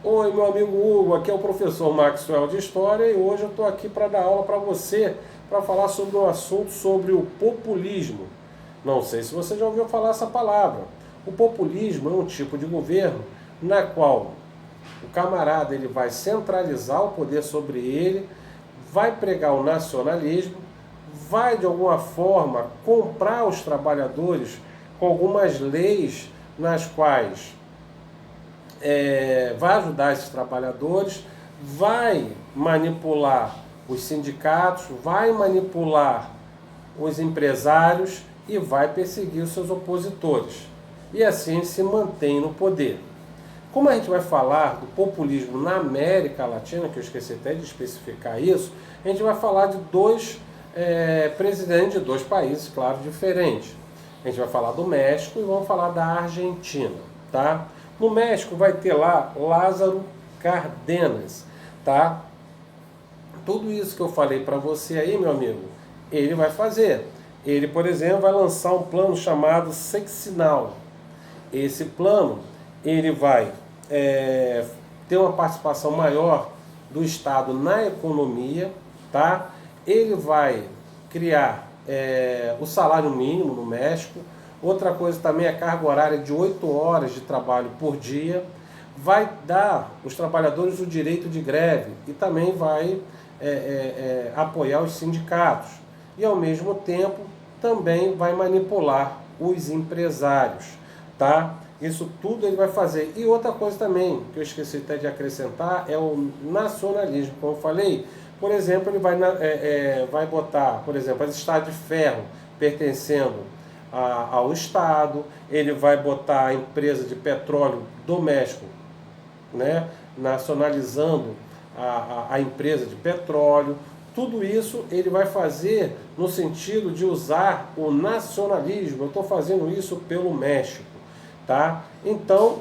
Oi, meu amigo Hugo, aqui é o professor Maxwell de História e hoje eu estou aqui para dar aula para você, para falar sobre um assunto sobre o populismo. Não sei se você já ouviu falar essa palavra. O populismo é um tipo de governo na qual o camarada ele vai centralizar o poder sobre ele, vai pregar o nacionalismo, vai de alguma forma comprar os trabalhadores com algumas leis nas quais vai ajudar esses trabalhadores, vai manipular os sindicatos, vai manipular os empresários e vai perseguir os seus opositores. E assim se mantém no poder. Como a gente vai falar do populismo na América Latina, que eu esqueci até de especificar isso, a gente vai falar de dois presidentes de dois países, claro, diferentes. A gente vai falar do México e vamos falar da Argentina, tá? No México vai ter lá Lázaro Cárdenas, tá? Tudo isso que eu falei para você aí, meu amigo, ele vai fazer. Ele, por exemplo, vai lançar um plano chamado Sexenal. Esse plano, ele vai ter uma participação maior do Estado na economia, tá? Ele vai criar o salário mínimo no México. Outra coisa também é a carga horária de 8 horas de trabalho por dia. Vai dar os trabalhadores o direito de greve e também vai apoiar os sindicatos. E ao mesmo tempo também vai manipular os empresários, tá? Isso tudo ele vai fazer. E outra coisa também, que eu esqueci até de acrescentar, é o nacionalismo. Como eu falei, por exemplo, ele vai botar, por exemplo, as estradas de ferro pertencendo ao Estado, ele vai botar a empresa de petróleo do México, né, nacionalizando a empresa de petróleo. Tudo isso ele vai fazer no sentido de usar o nacionalismo. Eu estou fazendo isso pelo México, tá? Então,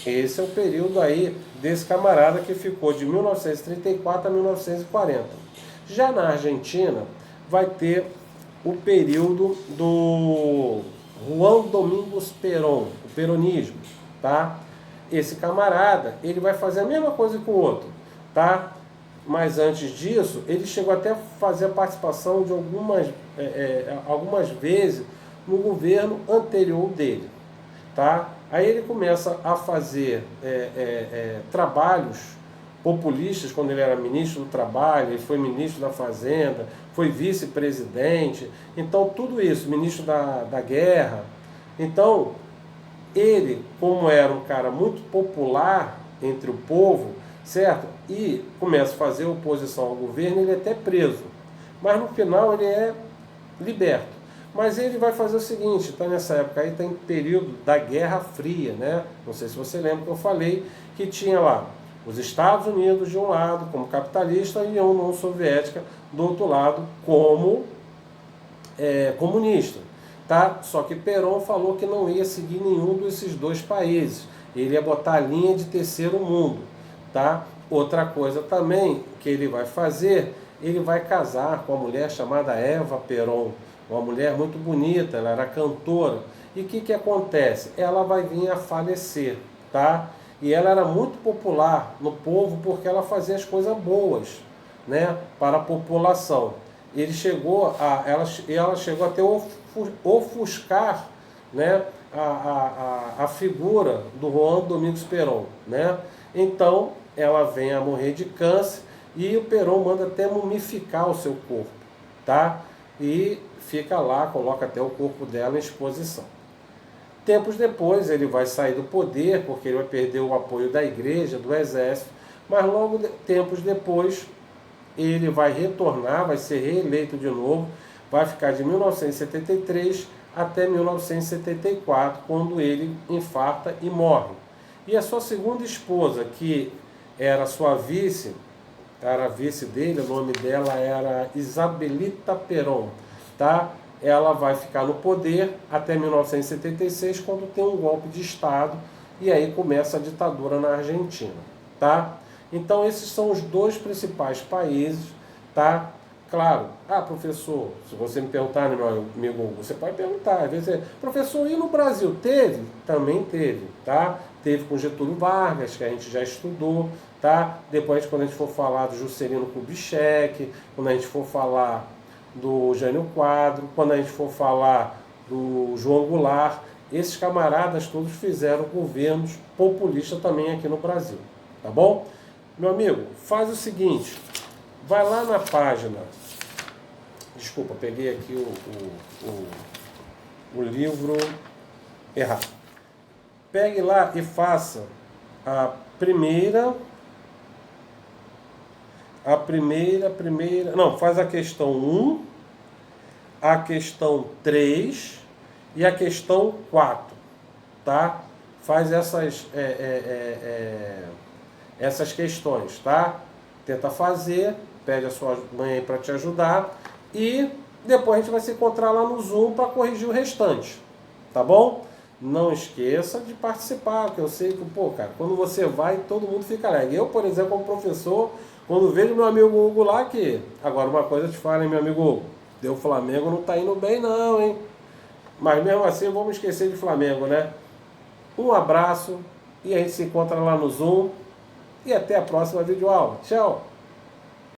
esse é o período aí desse camarada que ficou de 1934 a 1940. Já na Argentina, vai ter o período do Juan Domingos Perón, o peronismo, tá? Esse camarada, ele vai fazer a mesma coisa que o outro, tá? Mas antes disso, ele chegou até a fazer a participação de algumas vezes no governo anterior dele, tá? Aí ele começa a fazer trabalhos populistas quando ele era ministro do Trabalho, ele foi ministro da Fazenda, foi vice-presidente, então tudo isso, ministro da Guerra. Então, ele, como era um cara muito popular entre o povo, certo? E começa a fazer oposição ao governo, ele é até preso. Mas no final ele é liberto. Mas ele vai fazer o seguinte, está nessa época aí, está em período da Guerra Fria, né? Não sei se você lembra que eu falei que tinha lá os Estados Unidos de um lado como capitalista e a União Soviética do outro lado como comunista, tá? Só que Perón falou que não ia seguir nenhum desses dois países, ele ia botar a linha de terceiro mundo, tá? Outra coisa também que ele vai fazer, ele vai casar com uma mulher chamada Eva Perón, uma mulher muito bonita, ela era cantora. E o que acontece? Ela vai vir a falecer, tá? E ela era muito popular no povo porque ela fazia as coisas boas, né, para a população. Ela chegou até ofuscar, né, a figura do Juan Domingos Perón, né? Então ela vem a morrer de câncer e o Perón manda até mumificar o seu corpo, tá? E fica lá, coloca até o corpo dela em exposição. Tempos depois ele vai sair do poder, porque ele vai perder o apoio da igreja, do exército, mas tempos depois ele vai retornar, vai ser reeleito de novo, vai ficar de 1973 até 1974, quando ele infarta e morre. E a sua segunda esposa, que era sua vice, era a vice dele, o nome dela era Isabelita Perón, tá? Ela vai ficar no poder até 1976, quando tem um golpe de Estado, e aí começa a ditadura na Argentina, tá? Então esses são os dois principais países, tá? Claro, professor, se você me perguntar, né, meu amigo, você pode perguntar, às vezes, professor, e no Brasil? Teve? Também teve, tá? Teve com Getúlio Vargas, que a gente já estudou, tá? Depois, quando a gente for falar do Juscelino Kubitschek, quando a gente for falar do Jânio Quadro, quando a gente for falar do João Goulart, esses camaradas todos fizeram governos populistas também aqui no Brasil, tá bom? Meu amigo, faz o seguinte, vai lá na página, desculpa, peguei aqui o livro errado. Pegue lá e faça a primeira, não, faz a questão 1, a questão 3 e a questão 4, tá? Faz essas questões, tá? Tenta fazer, pede a sua mãe aí para te ajudar e depois a gente vai se encontrar lá no Zoom para corrigir o restante, tá bom? Não esqueça de participar, porque eu sei que, pô, cara, quando você vai, todo mundo fica alegre. Eu, por exemplo, como professor, quando vejo meu amigo Hugo lá, que... Agora, uma coisa eu te falo, hein, meu amigo Hugo? O Flamengo não tá indo bem não, hein? Mas mesmo assim, vamos esquecer de Flamengo, né? Um abraço e a gente se encontra lá no Zoom. E até a próxima videoaula. Tchau!